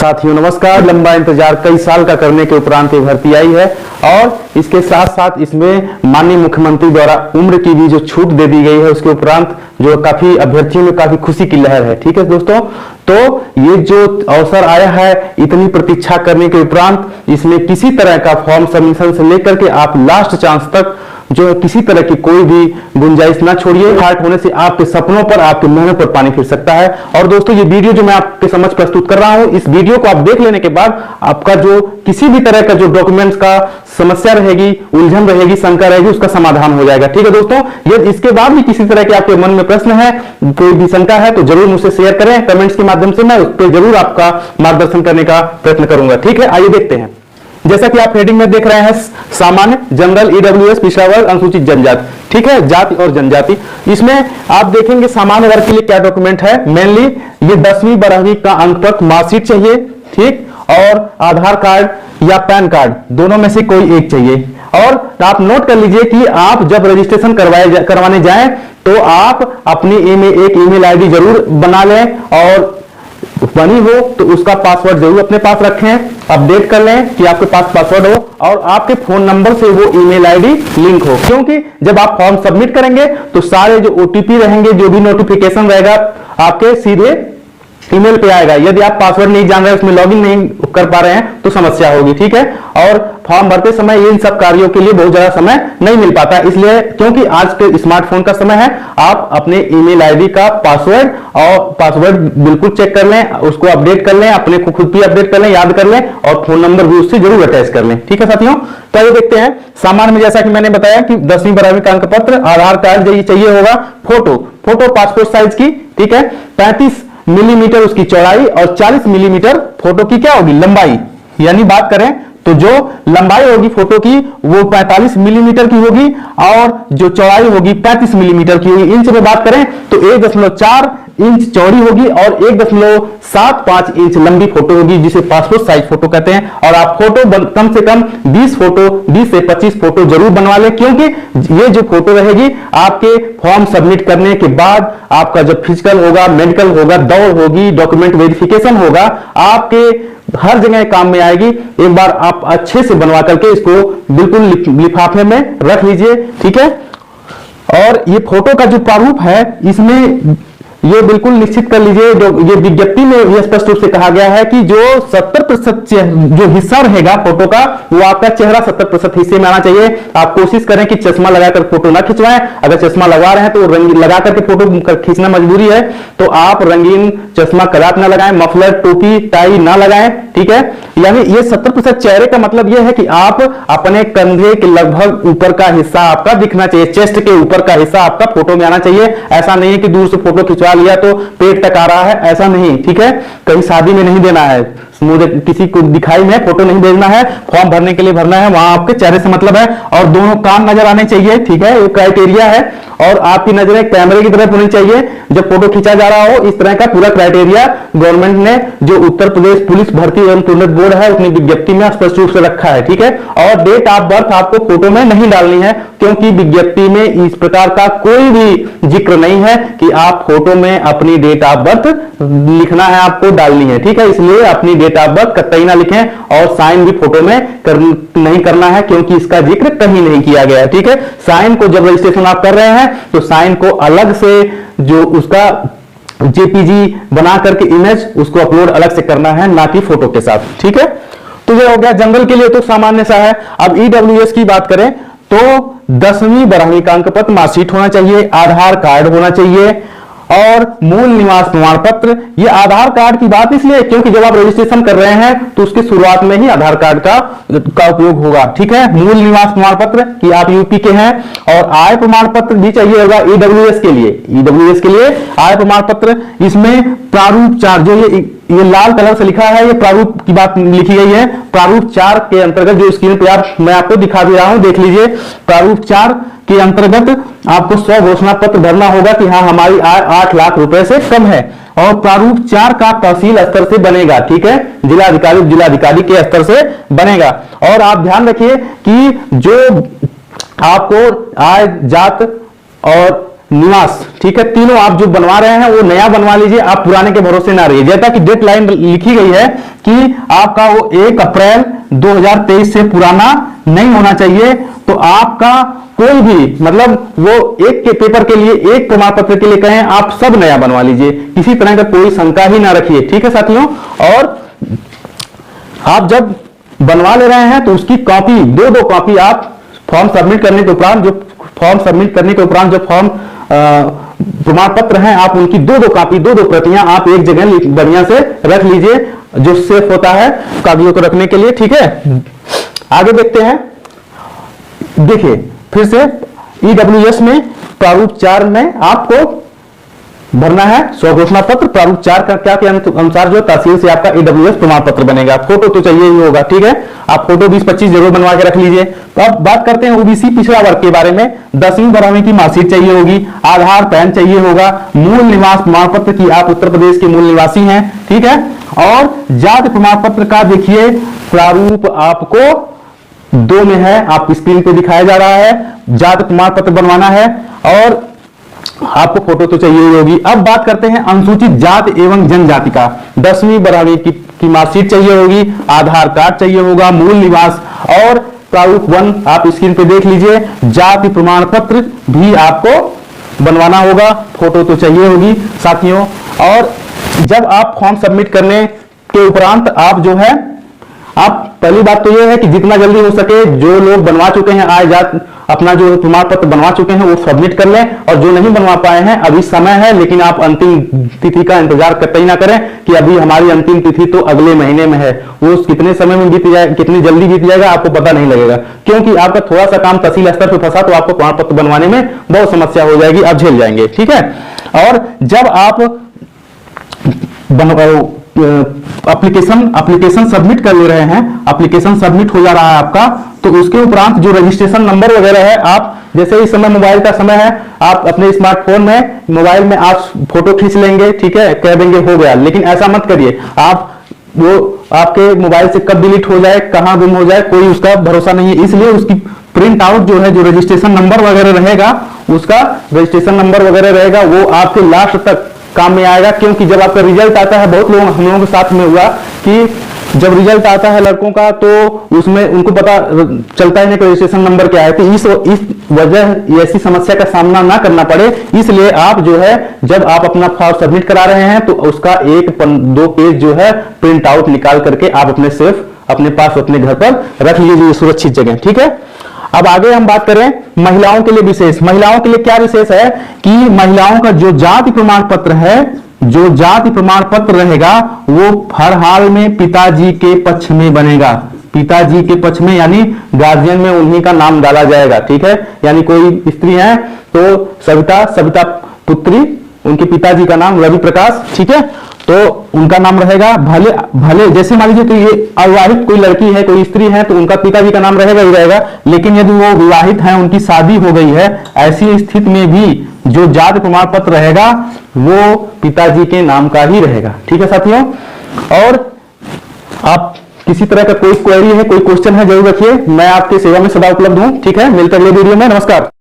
साथियों नमस्कार। लंबा इंतजार कई साल का करने के उपरांत ये भर्ती आई है और इसके साथ साथ इसमें माननीय मुख्यमंत्री द्वारा उम्र की भी जो छूट दे दी गई है, उसके उपरांत जो काफी अभ्यर्थियों में काफी खुशी की लहर है। ठीक है दोस्तों, तो ये जो अवसर आया है इतनी प्रतीक्षा करने के उपरांत इसमें किसी तरह का फॉर्म सबमिशन से लेकर के आप लास्ट चांस तक जो है किसी तरह की कोई भी गुंजाइश ना छोड़िए। हार्ट होने से आपके सपनों पर, आपकी मेहनत पर पानी फिर सकता है। और दोस्तों, ये वीडियो जो मैं आपके समझ प्रस्तुत कर रहा हूं, इस वीडियो को आप देख लेने के बाद आपका जो किसी भी तरह का जो डॉक्यूमेंट्स का समस्या रहेगी, उलझन रहेगी, शंका रहेगी, उसका समाधान हो जाएगा। ठीक है दोस्तों, ये इसके बाद भी किसी तरह के आपके मन में प्रश्न है, कोई भी शंका है, तो जरूर मुझसे शेयर करें कमेंट्स के माध्यम से। मैं उस पर जरूर आपका मार्गदर्शन करने का प्रयत्न करूंगा। ठीक है, आइए देखते हैं। जैसा कि आप हेडिंग में देख रहे हैं, सामान्य, जनरल, ईडब्ल्यूएस, पिछड़ा वर्ग, अनुसूचित जनजाति। ठीक है, जाति और जनजाति। इसमें आप देखेंगे सामान्य वर्ग के लिए क्या डॉक्यूमेंट है। मेनली ये 10वीं 12वीं का अंक पत्र, मार्कशीट चाहिए, ठीक, और आधार कार्ड या पैन कार्ड दोनों में से कोई एक चाहिए। और आप नोट कर लीजिए कि आप जब रजिस्ट्रेशन करवाने जाएं तो आप अपनी एक ईमेल आईडी जरूर बना लें और बनी हो तो उसका पासवर्ड जरूर अपने पास रखें, अपडेट कर लें कि आपके पास पासवर्ड हो और आपके फोन नंबर से वो ईमेल आईडी लिंक हो। क्योंकि जब आप फॉर्म सबमिट करेंगे तो सारे जो ओटीपी रहेंगे, जो भी नोटिफिकेशन रहेगा, आपके सीधे ईमेल पे आएगा। यदि आप पासवर्ड नहीं जान रहे हैं, उसमें लॉगिन नहीं कर पा रहे हैं तो समस्या होगी। ठीक है, और फॉर्म भरते समय इन सब कार्यों के लिए बहुत ज्यादा समय नहीं मिल पाता, इसलिए क्योंकि आज के स्मार्टफोन का समय है, आप अपने ईमेल आईडी का पासवर्ड बिल्कुल चेक कर लें, उसको अपडेट कर लें, अपने को खुद भी अपडेट कर लें, याद कर लें और फोन नंबर भी उससे जरूर अटैच कर लें। ठीक है साथियों, तो आइए देखते हैं। सामान्य में जैसा कि मैंने बताया कि 10वीं 12वीं का अंक पत्र, आधार कार्ड चाहिए होगा, फोटो पासपोर्ट साइज की, ठीक है, 35 मिलीमीटर उसकी चौड़ाई और 40 मिलीमीटर फोटो की क्या होगी, लंबाई। यानी बात करें तो जो लंबाई होगी फोटो की वो 45 मिलीमीटर की होगी और जो चौड़ाई होगी 35 मिलीमीटर की होगी। इंच में बात करें तो 1.4 इंच चौड़ी होगी और 1.75 इंच लंबी फोटो होगी, जिसे पासपोर्ट साइज फोटो कहते हैं। और आप फोटो कम से कम 20 से 25 फोटो जरूर बनवा लें, क्योंकि ये जो फोटो रहेगी आपके फॉर्म सबमिट करने के बाद आपका जब फिजिकल होगा, मेडिकल होगा, दौड़ होगी, डॉक्यूमेंट वेरिफिकेशन होगा, आपके हर जगह काम में आएगी। एक बार आप अच्छे से बनवा करके इसको बिल्कुल लिफाफे में रख लीजिए। ठीक है, और ये फोटो का जो प्रारूप है इसमें ये बिल्कुल निश्चित कर लीजिए, ये विज्ञप्ति में यह स्पष्ट रूप से कहा गया है कि जो 70% जो हिस्सा रहेगा फोटो का वो आपका चेहरा 70% हिस्से में आना चाहिए। आप कोशिश करें कि चश्मा लगाकर फोटो ना खिंचवाएं। अगर चश्मा लगा रहे हैं तो रंगीन लगा करके फोटो खींचना मजबूरी है, तो आप रंगीन चश्मा कदाप ना लगाएं, मफलर, टोपी, टाई ना लगाएं। ठीक है, यानी ये 70% चेहरे का मतलब यह है कि आप अपने कंधे के लगभग ऊपर का हिस्सा आपका दिखना चाहिए, चेस्ट के ऊपर का हिस्सा आपका फोटो में आना चाहिए। ऐसा नहीं है कि दूर से फोटो खिंचवा लिया तो पेट तक आ रहा है, ऐसा नहीं। ठीक है, कहीं शादी में नहीं देना है, मुझे किसी को दिखाई में फोटो नहीं भेजना है, फॉर्म भरने के लिए भरना है, वहां आपके चेहरे से मतलब है। और दोनों कान नजर आने चाहिए, ठीक है, ये क्राइटेरिया है। और आपकी नजरें कैमरे की तरफ होनी चाहिए जब फोटो खींचा जा रहा हो। इस तरह का पूरा क्राइटेरिया गवर्नमेंट ने, जो उत्तर प्रदेश पुलिस भर्ती एवं प्रोन्नत बोर्ड है, अपनी विज्ञप्ति में स्पष्ट रूप से रखा है। ठीक है, और डेट ऑफ बर्थ आपको फोटो में नहीं डालनी है, क्योंकि विज्ञप्ति में इस प्रकार का कोई भी जिक्र नहीं है कि आप फोटो में अपनी डेट ऑफ बर्थ लिखना है, आपको डालनी है। ठीक है, इसलिए अपनी डेट ऑफ बर्थ कतई ना लिखें और साइन भी फोटो में नहीं करना है, क्योंकि इसका जिक्र कहीं नहीं किया गया है। ठीक है, साइन को जब रजिस्ट्रेशन आप कर रहे हैं तो साइन को अलग से जो उसका जेपीजी बना करके इमेज उसको अपलोड अलग से करना है, ना कि फोटो के साथ। ठीक है, तो ये हो गया जनरल के लिए, तो सामान्य सा है। अब ईडब्ल्यूएस की बात करें तो 10वीं 12वीं का अंक पत्र, मार्कशीट होना चाहिए, आधार कार्ड होना चाहिए और मूल निवास प्रमाण पत्र। ये आधार कार्ड की बात इसलिए क्योंकि जब आप रजिस्ट्रेशन कर रहे हैं तो उसके शुरुआत में ही आधार कार्ड का उपयोग होगा। ठीक है, मूल निवास प्रमाण पत्र कि आप यूपी के हैं, और आय प्रमाण पत्र भी चाहिए होगा ईडब्ल्यूएस के लिए आय प्रमाण पत्र। इसमें प्रारूप 4, जो ये लाल कलर से लिखा है, ये प्रारूप की बात लिखी गई है। प्रारूप 4 के अंतर्गत जो स्क्रीन पे मैं आपको दिखा दे रहा हूं, देख लीजिए। प्रारूप 4 के अंतर्गत आपको स्व घोषणा पत्र भरना होगा कि हाँ, हमारी आय 8 लाख रुपए से कम है, और प्रारूप 4 का तहसील स्तर से बनेगा। ठीक है, जिलाधिकारी के स्तर से बनेगा। और आप ध्यान रखिए कि जो आपको आय, जात और निवास, ठीक है, तीनों आप जो बनवा रहे हैं वो नया बनवा लीजिए, आप पुराने के भरोसे ना रहिए। जैसा कि डेट लाइन लिखी गई है कि आपका वो 1 अप्रैल 2023 से पुराना नहीं होना चाहिए। तो आपका कोई भी मतलब वो एक के पेपर के लिए, एक प्रमाण पत्र के लिए कहें, आप सब नया बनवा लीजिए, किसी तरह का कोई शंका ही ना रखिए, ठीक है साथियों। और आप जब बनवा ले रहे हैं तो उसकी कॉपी, दो कॉपी आप फॉर्म सबमिट करने के उपरांत, जो फॉर्म सबमिट करने के उपरांत जो फॉर्म प्रमाण पत्र हैं, आप उनकी दो कॉपी, दो प्रतियां आप एक जगह बढ़िया से रख लीजिए, जो सेफ होता है कागजों को रखने के लिए, ठीक है। आगे देखते हैं। देखिए फिर से ईडब्ल्यूएस में प्रारूप 4 में आपको भरना है स्वघोषणा पत्र। प्रारूप 4 का क्या के अनुसार जो तहसील से आपका ईडब्ल्यूएस प्रमाण पत्र बनेगा। फोटो तो चाहिए ही होगा, ठीक है, आप फोटो 20-25 जरूर बनवा के रख लीजिए। तो अब बात करते हैं ओबीसी पिछड़ा वर्ग के बारे में। 10वीं 12वीं की मार्कशीट चाहिए होगी, आधार पैन चाहिए होगा, मूल निवास प्रमाण पत्र की आप उत्तर प्रदेश के मूल निवासी हैं, ठीक है। और जाति प्रमाण पत्र का देखिए प्रारूप आपको 2 में है, आप स्क्रीन पे दिखाया जा रहा है। जाति प्रमाण पत्र बनवाना है और आपको फोटो तो चाहिए ही होगी। अब बात करते हैं अनुसूचित जाति एवं जनजाति का। 10वीं 12वीं की मार्कशीट चाहिए होगी, आधार कार्ड चाहिए होगा, मूल निवास और प्रारूप 1 आप स्क्रीन पे देख लीजिए। जाति प्रमाण पत्र भी आपको बनवाना होगा, फोटो तो चाहिए होगी साथियों। और जब आप फॉर्म सबमिट करने के उपरांत आप जो है, आप पहली बात तो यह है कि जितना जल्दी हो सके जो लोग बनवा चुके हैं आय जात अपना जो प्रमाण पत्र बनवा चुके हैं वो सबमिट कर लें, और जो नहीं बनवा पाए हैं अभी समय है, लेकिन आप अंतिम तिथि का इंतजार कतई ना करें कि अभी हमारी अंतिम तिथि तो अगले महीने में है। वो कितने समय में बीत जाए, कितनी जल्दी बीत जाएगा आपको पता नहीं लगेगा, क्योंकि आपका थोड़ा सा काम तहसील स्तर पर फंसा तो आपको प्रमाण पत्र बनवाने में बहुत समस्या हो जाएगी, आप झेल जाएंगे, ठीक है। और जब आप एप्लीकेशन सबमिट कर ले रहे हैं, एप्लीकेशन सबमिट हो जा रहा है आपका, तो उसके उपरांत जो रजिस्ट्रेशन नंबर वगैरह है, आप जैसे इस समय मोबाइल का समय है, आप अपने स्मार्टफोन में मोबाइल में आप फोटो खींच लेंगे, ठीक है, कह देंगे हो गया, लेकिन ऐसा मत करिए। आप वो आपके मोबाइल से कब डिलीट हो जाए, कहां गुम हो जाए, कोई उसका भरोसा नहीं है, इसलिए उसकी प्रिंट आउट जो है, जो रजिस्ट्रेशन नंबर वगैरह रहेगा, उसका रजिस्ट्रेशन नंबर वगैरह रहेगा, वो आपके लास्ट तक काम में आएगा। क्योंकि जब आपका रिजल्ट आता है, बहुत लोग हम लोगों के साथ में हुआ कि जब रिजल्ट आता है लड़कों का, तो उसमें उनको पता चलता है नहीं कि रजिस्ट्रेशन नंबर क्या है। तो इस वजह ऐसी समस्या का सामना ना करना पड़े, इसलिए आप जो है जब आप अपना फॉर्म सबमिट करा रहे हैं तो उसका 1-2 पेज जो है प्रिंट आउट निकाल करके आप अपने सेफ अपने पास अपने घर पर रख लीजिए सुरक्षित जगह, ठीक है। अब आगे हम बात करें महिलाओं के लिए विशेष। महिलाओं के लिए क्या विशेष है कि महिलाओं का जो जाति प्रमाण पत्र है, जो जाति प्रमाण पत्र रहेगा वो हर हाल में पिताजी के पक्ष में बनेगा। पिताजी के पक्ष में यानी गार्जियन में उन्हीं का नाम डाला जाएगा, ठीक है। यानी कोई स्त्री है तो सविता पुत्री, उनके पिताजी का नाम रवि प्रकाश, ठीक है, तो उनका नाम रहेगा। भले जैसे मान लीजिए तो ये अविवाहित कोई लड़की है, कोई स्त्री है, तो उनका पिताजी का नाम रहेगा ही रहेगा, लेकिन यदि वो विवाहित है, उनकी शादी हो गई है, ऐसी स्थिति में भी जो जाति प्रमाण पत्र रहेगा वो पिताजी के नाम का ही रहेगा, ठीक है साथियों। और आप किसी तरह का कोई क्वेरी है, कोई क्वेश्चन है, जरूर रखिए, मैं आपके सेवा में सदा उपलब्ध हूं, ठीक है। मिलते अगले वीडियो में, नमस्कार।